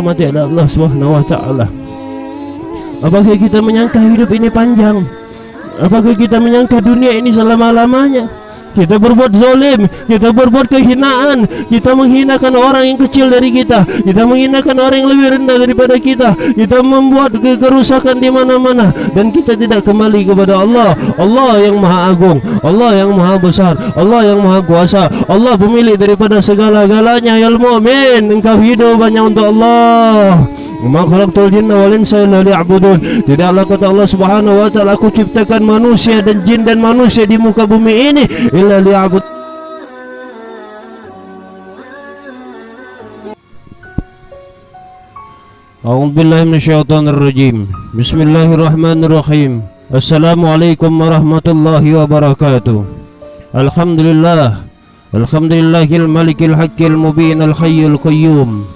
Mati ada Allah Subhanahu wa taala. Apakah kita menyangka hidup ini panjang? Apakah kita menyangka dunia ini selama-lamanya? Kita berbuat zalim, kita berbuat kehinaan, kita menghinakan orang yang kecil dari kita, kita menghinakan orang yang lebih rendah daripada kita, kita membuat kerusakan di mana-mana, dan kita tidak kembali kepada Allah. Allah yang Maha Agung, Allah yang Maha Besar, Allah yang Maha Kuasa, Allah pemilik daripada segala-galanya. Ya mukmin, engkau hidup hanya untuk Allah. Ma khalaqtul jinna wal insa illa liya'budun. Tidaklah kata Allah Subhanahu wa taala, aku ciptakan manusia dan jin dan manusia di muka bumi ini illa liya'bud. A'udzu billahi minasyaitonir rajim. Bismillahirrahmanirrahim. Assalamualaikum warahmatullahi wabarakatuh. Alhamdulillah. Alhamdulillahil malikil haqqil mubin al hayyul qayyum.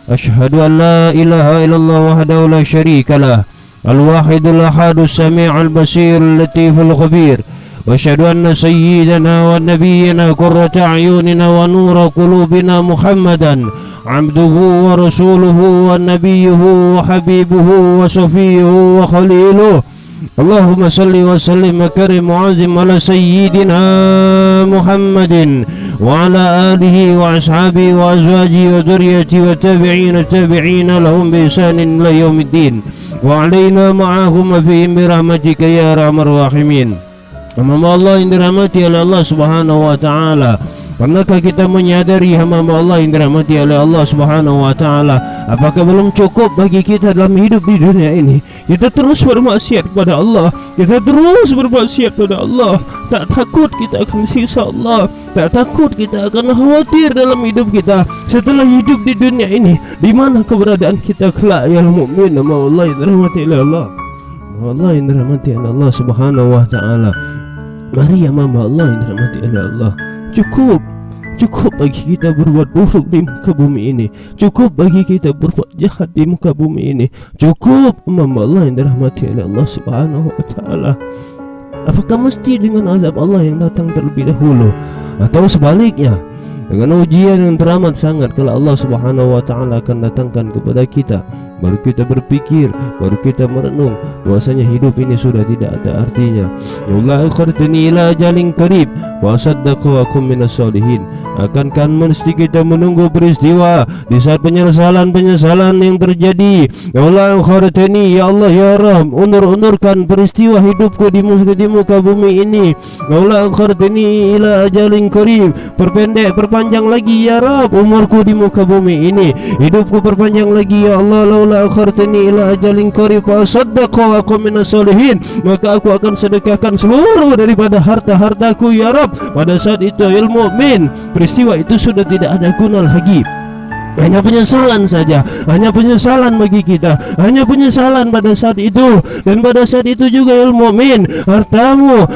أشهد أن لا إله إلا الله وحده لا شريك له الواحد الأحد السميع البصير اللطيف الخبير وأشهد أن سيدنا ونبينا قرة أعيننا ونور قلوبنا محمدا عبده ورسوله ونبيه وحبيبه وصفيه وخليله اللهم صل وسلم وكرم وعظم على سيدنا محمد وعلى آله وأصحابه وأزواجه وذريته والتابعين لهم بإحسان إلى يوم الدين وعلينا معهم فيهم برحمتك يا أرحم الراحمين. Hamba Allah yang dirahmati oleh Allah Subhanahu wa taala, pernahkah kita menyadari hamba Allah yang dirahmati oleh Allah Subhanahu wa taala, apakah belum cukup bagi kita dalam hidup di dunia ini? Kita terus bermaksiat kepada Allah, kita terus bermaksiat kepada Allah. Tak takut kita akan siksa Allah, tak takut kita akan khawatir dalam hidup kita setelah hidup di dunia ini. Di mana keberadaan kita kelak ya mukmin? Hamba Allah yang dirahmati oleh Allah, Allah yang dirahmati oleh Allah Subhanahu wa taala. Mari ya hamba Allah yang dirahmati oleh Allah, cukup bagi kita berbuat buruk di muka bumi ini, cukup bagi kita berbuat jahat di muka bumi ini, cukup hamba Allah yang dirahmati oleh Allah Subhanahu wa taala. Apakah mesti dengan azab Allah yang datang terlebih dahulu, atau sebaliknya dengan ujian yang teramat sangat kalau Allah Subhanahu wa taala akan datangkan kepada kita, baru kita berpikir, baru kita merenung bahwasanya hidup ini sudah tidak ada artinya. Allah akhartani ila ajalin qarib wa saddaqu wa kum minas solihin. Akankah mesti kita menunggu peristiwa di saat penyesalan yang terjadi? Allah akhartani, ya Allah ya Rabb, undur-undurkan peristiwa hidupku di muka bumi ini. Allah akhartani ila ajalin qarib, perpanjang lagi ya Rabb umurku di muka bumi ini, hidupku perpanjang lagi ya Allah. Laula akhartani ila ajalin qarib fa saddaqu wa kum minas solihin, maka aku akan sedekahkan seluruh daripada harta-hartaku ya Rabb. Pada saat itu ilmu mukmin, peristiwa itu sudah tidak ada guna lagi. Hanya penyesalan saja, hanya penyesalan bagi kita, hanya penyesalan pada saat itu. Dan pada saat itu juga ilmu mukmin, hartamu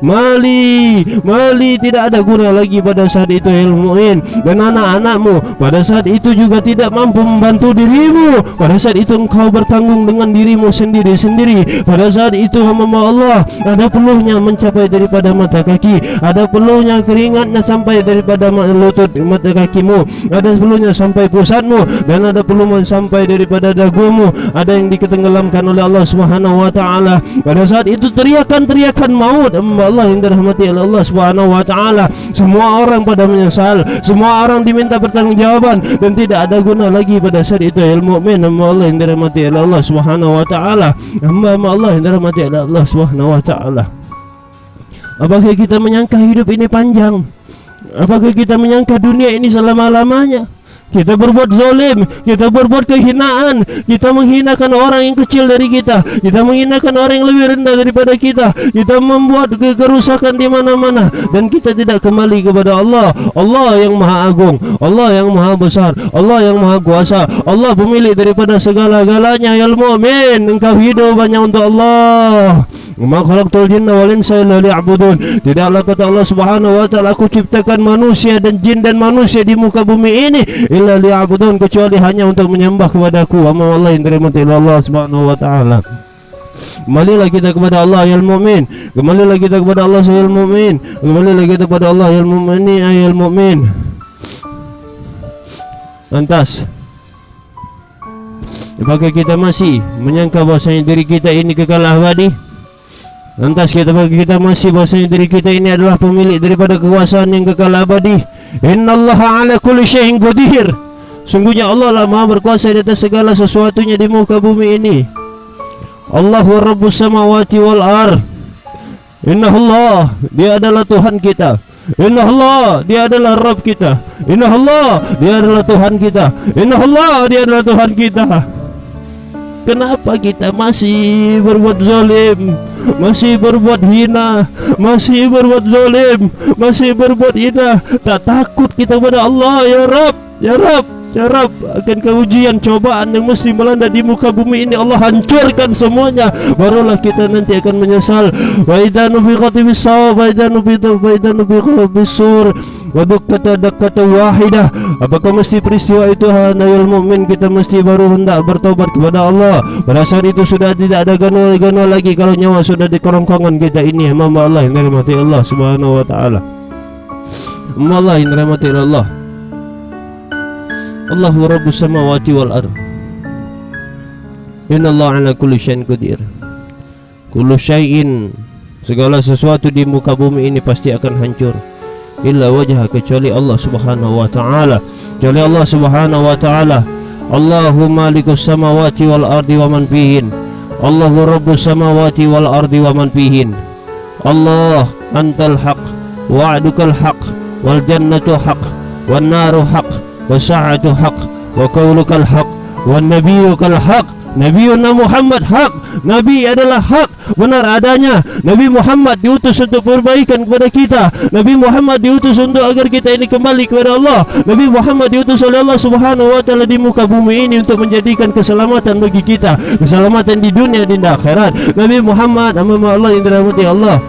mali tidak ada guna lagi pada saat itu ilmu mukmin. Dan anak-anakmu pada saat itu juga tidak mampu membantu dirimu. Pada saat itu engkau bertanggung dengan dirimu sendiri-sendiri. Pada saat itu hamba Allah, ada peluhnya mencapai daripada mata kaki, ada peluhnya keringatnya sampai daripada lutut mata kakimu, ada peluhnya sampai pusatmu, dan ada peluhnya sampai daripada dagumu, ada yang ditenggelamkan oleh Allah Subhanahu wa taala. Pada saat itu teriakan maut hamba Allah yang dirahmati oleh Allah Subhanahu wa taala. Semua orang pada menyesal, semua orang diminta pertanggungjawaban, dan tidak ada guna lagi pada saat itu ilmu mukmin hamba Allah yang dirahmati oleh Allah Subhanahu wa taala. Hamba Allah yang dirahmati oleh Allah Subhanahu wa taala. Apakah kita menyangka hidup ini panjang? Apakah kita menyangka dunia ini selama-lamanya? Kita berbuat zalim, kita berbuat kehinaan, kita menghinakan orang yang kecil dari kita, kita menghinakan orang yang lebih rendah daripada kita, kita membuat kerusakan di mana-mana, dan kita tidak kembali kepada Allah. Allah yang Maha Agung, Allah yang Maha Besar, Allah yang Maha Kuasa, Allah pemilik daripada segala-galanya. Ya mukmin, engkau hidup hanya untuk Allah. Ma khalaqtul jinna wal insa illa liya'budun. Tidaklah kata Allah Subhanahu wa taala, aku ciptakan manusia dan jin dan manusia di muka bumi ini illa liya'budun, kecuali hanya untuk menyembah kepadaku. Amma Allah yang dirahmati Allah Subhanahu wa taala. Kembalilah kita kepada Allah ya mukmin. Kembalilah kita kepada Allah ya mukmin. Kembalilah kita kepada Allah ya mukmin ya mukmin. Lantas, apakah kita masih menyangka bahwasanya diri kita ini kekal abadi? Lantas kita masih bahwasanya diri kita ini adalah pemilik daripada kekuasaan yang kekal abadi? Innallaha ala kulli syai'in qadir. Sungguhnya Allah lah Maha berkuasa di atas segala sesuatunya di muka bumi ini. Allahu Rabbus samawati wal ard. Innallah, Dia adalah Tuhan kita. Innallah, Dia adalah Rabb kita. Innallah, Dia adalah Tuhan kita. Innallah, Dia adalah Tuhan kita. Kenapa kita masih berbuat zalim, masih berbuat hina, masih berbuat zalim, masih berbuat hina? Tak takut kita kepada Allah ya Rabb, ya Rabb, ya Rabb. Akan keujian cobaan yang mesti melanda di muka bumi ini Allah hancurkan semuanya, barulah kita nanti akan menyesal. Wa idza nufiqa fis sawr wa idza nufiqa bis sur wa dukkata dakkata wahidah. Apakah mesti peristiwa itu hanayul mukmin kita mesti baru hendak bertobat kepada Allah? Pada saat itu sudah tidak ada gano lagi, kalau nyawa sudah di kerongkongan kita ini. Hamba Allah yang dirahmati Allah Subhanahu wa taala. Hamba Allah yang dirahmati Allah. Allahu Rabbus samawati wal ard. Innallaha ala kulli syai'in qadir. Kullu syai'in, segala sesuatu di muka bumi ini pasti akan hancur. Illa wajah, kecuali Allah Subhanahu wa taala. Kecuali Allah Subhanahu wa taala. Allahumma malikus samawati wal ardi wa man fihin. Allahu Rabbus samawati wal ardi wa man fihin. Allah antal haq, wa'dukal haq, wal jannatu haq, wan naru haq, wasa'atu haq, wa qaulukal haq, wan nabiyyukal haq. Nabiuna Muhammad haq. Nabi adalah hak, benar adanya. Nabi Muhammad diutus untuk perbaikan kepada kita. Nabi Muhammad diutus untuk agar kita ini kembali kepada Allah. Nabi Muhammad diutus oleh Allah Subhanahu wa taala di muka bumi ini untuk menjadikan keselamatan bagi kita, keselamatan di dunia dan di akhirat. Nabi Muhammad, hamba Allah yang dirahmati Allah.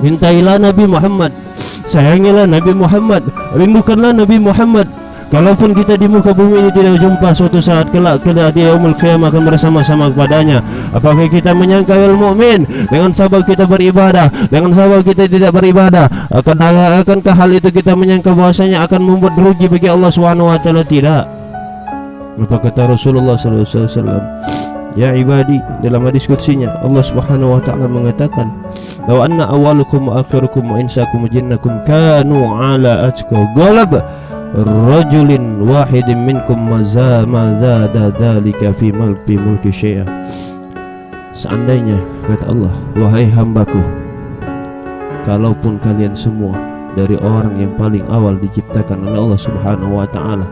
Cintailah Nabi Muhammad, sayangilah Nabi Muhammad, rindukanlah Nabi Muhammad. Kalaupun kita di muka bumi ini tidak jumpa, suatu saat kelak di yaumul qiyamah akan bersama-sama kepadanya. Apakah kita menyangka ya mukmin dengan sabab kita beribadah, dengan sabab kita tidak beribadah, akankah hal itu kita menyangka bahwasanya akan membuat rugi bagi Allah Subhanahu wa taala? Tidak. Apa kata Rasulullah sallallahu alaihi wasallam? Ya ibadi, dalam hadis qudsinya Allah Subhanahu wa taala mengatakan, "Law anna awwalukum wa akhirukum wa insakum wa jinnakum kanu ala atqa ghalab rajulin wahidin minkum mazada dzalika fi mulki syai'a." Seandainya, kata Allah, wahai hambaku, kalaupun kalian semua dari orang yang paling awal diciptakan oleh Allah Subhanahu wa taala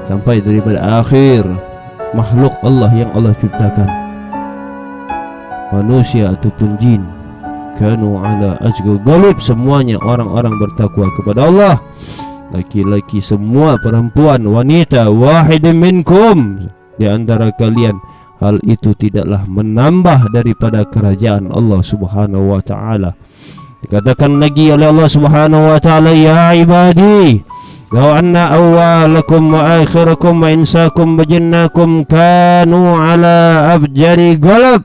sampai daripada akhir makhluk Allah yang Allah ciptakan, manusia ataupun jin, kanu ala ajgu ghalib, semuanya orang-orang bertakwa kepada Allah, laki-laki semua, perempuan, wanita, wahidin minkum, di antara kalian, hal itu tidaklah menambah daripada kerajaan Allah Subhanahu wa taala. Dikatakan lagi oleh Allah Subhanahu wa taala, ya ibadi, law anna awwalakum wa akhirakum wa insakum wa jinnakum kanu ala abjari ghalab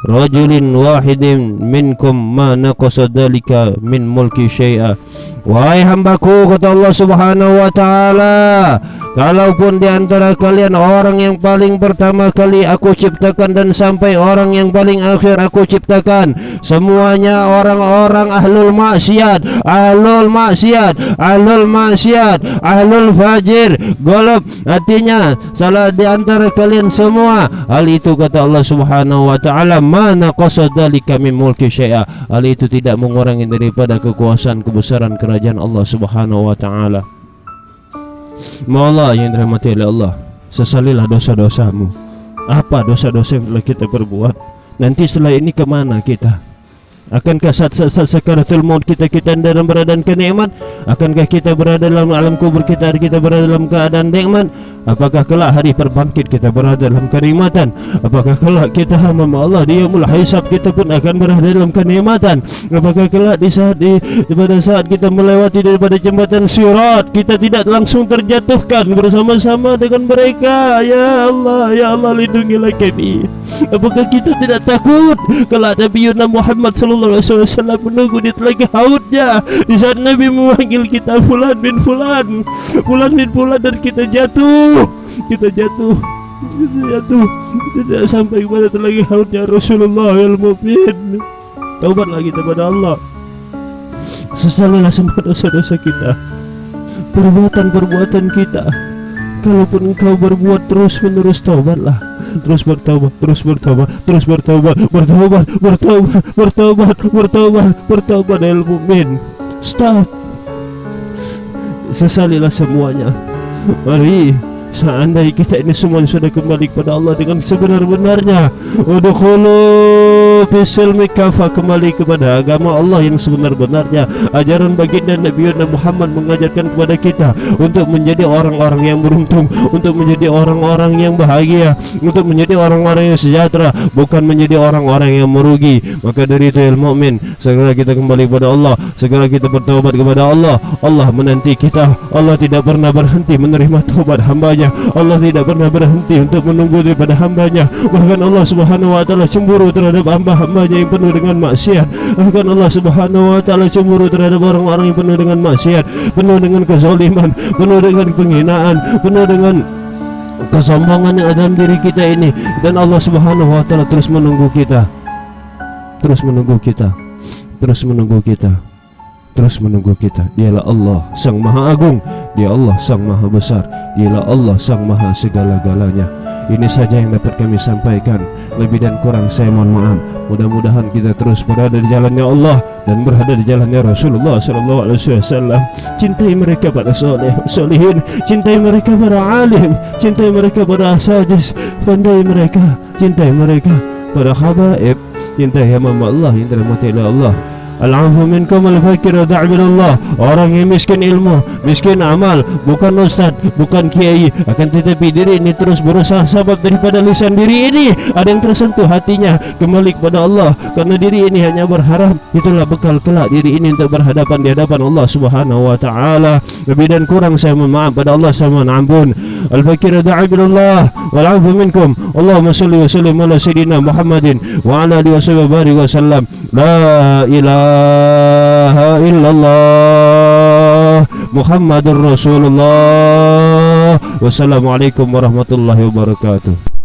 rajulin wahidin minkum ma naqasa dzalika min mulki syai'a. Wahai hambaku, kata Allah Subhanahu wa taala, kalaupun di antara kalian orang yang paling pertama kali aku ciptakan dan sampai orang yang paling akhir aku ciptakan, semuanya orang-orang ahlul maksiat, ahlul maksiat, ahlul maksiat, ahlul fajir, golab, artinya salah di antara kalian semua. Hal itu kata Allah Subhanahu wa taala, mana qasadalika min mulki syai'a, hal itu tidak mengurangi daripada kekuasaan kebesaran kerajaan Allah Subhanahu wa taala. Allah yang dirahmati oleh Allah, sesalilah dosa-dosamu. Apa dosa-dosa yang telah kita perbuat? Nanti setelah ini kemana kita? Akankah saat sakaratul maut kita dalam keadaan kenikmat, Akankah kita berada dalam alam kubur kita berada dalam keadaan nikmat? Apakah kelak hari perbangkit kita berada dalam kenikmatan? Apakah kelak kita hamba Allah di yaumul hisab kita pun akan berada dalam kenikmatan? Apakah kelak pada saat kita melewati daripada jembatan Sirat kita tidak langsung terjatuhkan bersama-sama dengan mereka? Ya Allah lindungilah kami. Apakah kita tidak takut kalau Nabi Muhammad sallallahu alaihi wasallam menunggu di telaga haudnya di saat Nabi memanggil kita fulan bin fulan, fulan bin fulan, dan kita jatuh tidak sampai kepada telaga haudnya Rasulullah al-Mu'min. Taubatlah kita kepada Allah, sesalilah semua dosa-dosa kita, perbuatan-perbuatan kita. Kalaupun engkau berbuat terus menerus, taubatlah, terus bertaubat, terus bertaubat, terus bertaubat, bertaubat ya mukmin. Stop, sesalilah semuanya. Mari, seandainya kita ini semua sudah kembali kepada Allah dengan sebenar-benarnya, udkhulu fisilmi kafah, kembali kepada agama Allah yang sebenar-benarnya. Ajaran baginda Nabi Muhammad mengajarkan kepada kita untuk menjadi orang-orang yang beruntung, untuk menjadi orang-orang yang bahagia, untuk menjadi orang-orang yang sejahtera, bukan menjadi orang-orang yang merugi. Maka dari itu ya mukmin, segera kita kembali kepada Allah, segera kita bertaubat kepada Allah. Allah menanti kita. Allah tidak pernah berhenti menerima taubat hambanya. Allah tidak pernah berhenti untuk menunggu daripada hambanya. Bahkan Allah Subhanahu wa taala cemburu terhadap hamba-hambanya yang penuh dengan maksiat. Bahkan Allah Subhanahu wa taala cemburu terhadap orang-orang yang penuh dengan maksiat, penuh dengan kezaliman, penuh dengan penghinaan, penuh dengan kesombongan yang ada dalam diri kita ini. Dan Allah Subhanahu wa taala terus menunggu kita, terus menunggu kita, terus menunggu kita, terus menunggu kita. Dialah Allah Sang Maha Agung, Dia Allah Sang Maha Besar, Dialah Allah Sang Maha segala-galanya. Ini saja yang dapat kami sampaikan. Lebih dan kurang saya mohon maaf. Mudah-mudahan kita terus berada di jalannya Allah dan berada di jalannya Rasulullah sallallahu alaihi wasallam. Cintai mereka pada solehin, cintai mereka pada alim, cintai mereka pada asajis, cintai mereka pada habaib, cintai hamba Allah yang dirahmati oleh Allah. Al-'afwu minkum al-fakir wa da'billah. Orang yang miskin ilmu, miskin amal, bukan ustaz, bukan kiai, akan tetapi diri ini terus berusaha sabab daripada lisan diri ini ada yang tersentuh hatinya kembali kepada Allah, karena diri ini hanya berharap itulah bekal kelak diri ini untuk berhadapan di hadapan Allah Subhanahu wa taala. Lebih dan kurang saya mohon maaf pada Allah, saya mohon ampun. Al-fakir wa da'billah wal 'afwu minkum. Allahumma shalli wa sallim ala sayyidina Muhammadin wa ala alihi wa sallam. La ilaha illallah Muhammadur Rasulullah. Wassalamualaikum warahmatullahi wabarakatuh.